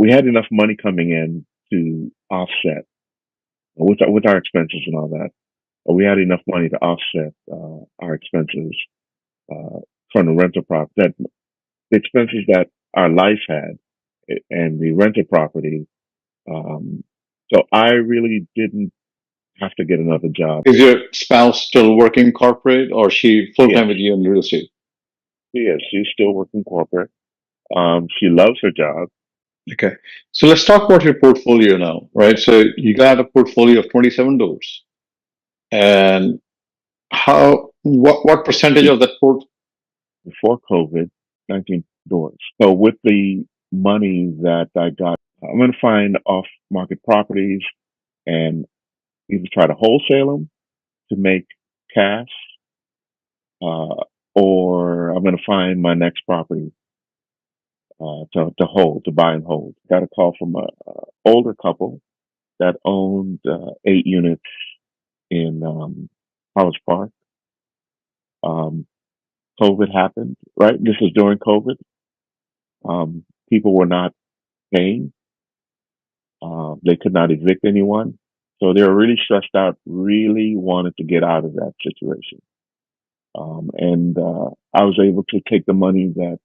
we had enough money coming in to offset with our expenses and all that. We had enough money to offset our expenses from the rental property, that the expenses that our life had and the rental property. Um, so I really didn't have to get another job. Is your spouse still working corporate, or she full Yes, time with you in real estate? she is. She's still working corporate. She loves her job. Okay. So let's talk about your portfolio now, right? So you got a portfolio of 27 doors. And what percentage of that Before COVID, 19 doors. So with the money that I got, I'm going to find off market properties and either try to wholesale them to make cash, uh, or I'm going to find my next property to hold, to buy and hold. Got a call from a older couple that owned 8 units in College Park. Um, COVID happened, right? This was during COVID. People were not paying. They could not evict anyone. So they were really stressed out, really wanted to get out of that situation. And I was able to take the money that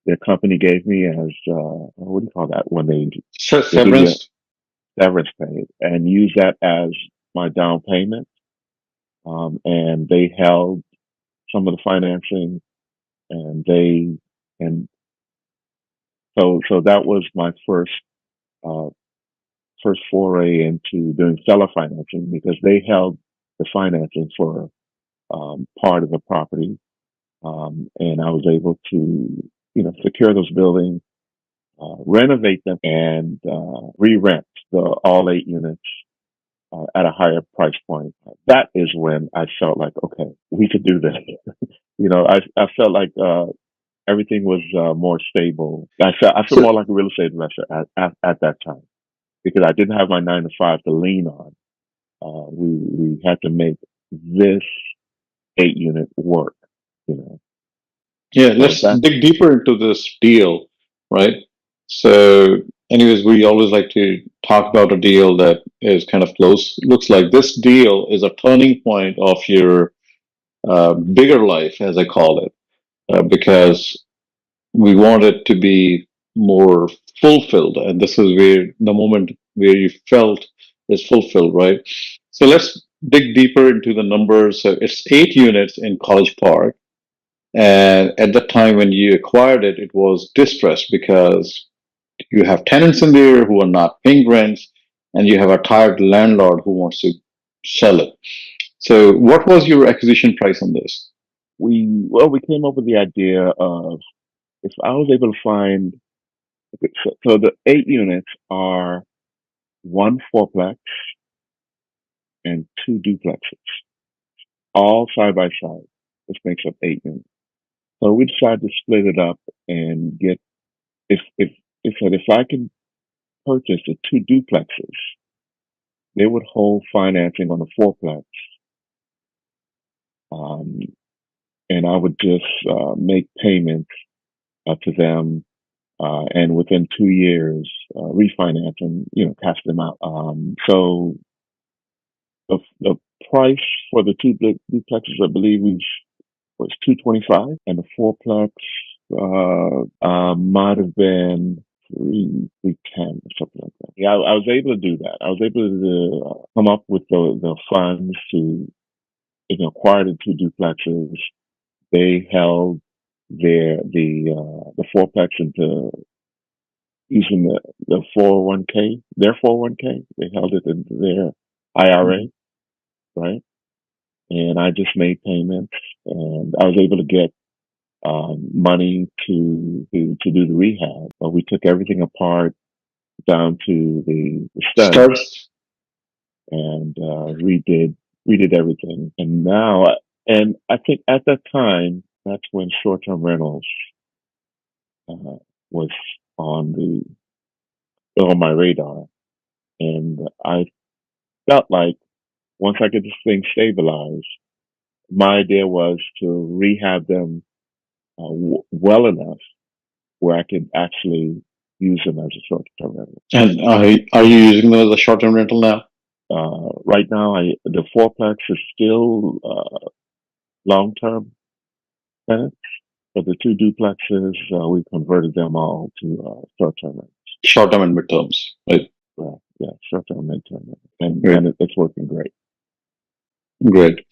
their company gave me as, what do you call that when they give you severance? severance pay, and use that as my down payment. And they held some of the financing, and and so that was my uh, first foray into doing seller financing, because they held the financing for part of the property, and I was able to secure those buildings, renovate them, and re-rent the all 8 units at a higher price point. That is when I felt like, okay, we could do this. I felt like everything was more stable. I felt So more like a real estate investor at that time, because I didn't have my 9 to 5 to lean on. We had to make this 8 unit work, you know. yeah, So let's that dig deeper into this deal, right? So, anyways, we always like to talk about a deal that is kind of close. Looks like this deal is a turning point of your bigger life, as I call it, because we want it to be more fulfilled, and this is where the moment where you felt is fulfilled, right? So let's dig deeper into the numbers. So it's 8 units in College Park, and at the time when you acquired it, it was distressed because you have tenants in there who are not paying rents, and you have a tired landlord who wants to sell it. So what was your acquisition price on this? we came up with the idea of, if I was able to find, okay, so the 8 units are one fourplex and two duplexes, all side by side, which makes up 8 units. So we decided to split it up and get, if I could purchase the two duplexes, they would hold financing on the fourplex, um, and I would just make payments to them, and within 2 years refinance and cash them out. So the price for the two duplexes, I believe, was 225, and the fourplex might have been 310 or something like that. Yeah, I was able to do that. I was able to come up with the funds to acquire the two duplexes. They held the fourplex into using the 401k, their 401k. They held it into their IRA, Mhm. right? And I just made payments, and I was able to get money to do the rehab. But we took everything apart down to the studs, Studs. and redid everything. And I think at that time, that's when short-term rentals uh, was on the on my radar, and I felt like once I get this thing stabilized, my idea was to rehab them well enough where I could actually use them as a short-term rental. And are you using them as a short-term rental now? Right now, the fourplex is still long-term tenants, but the two duplexes, we converted them all to short-term rentals. Short-term and midterms, right? Yeah, short-term, midterm, and Great. it's working great. Great.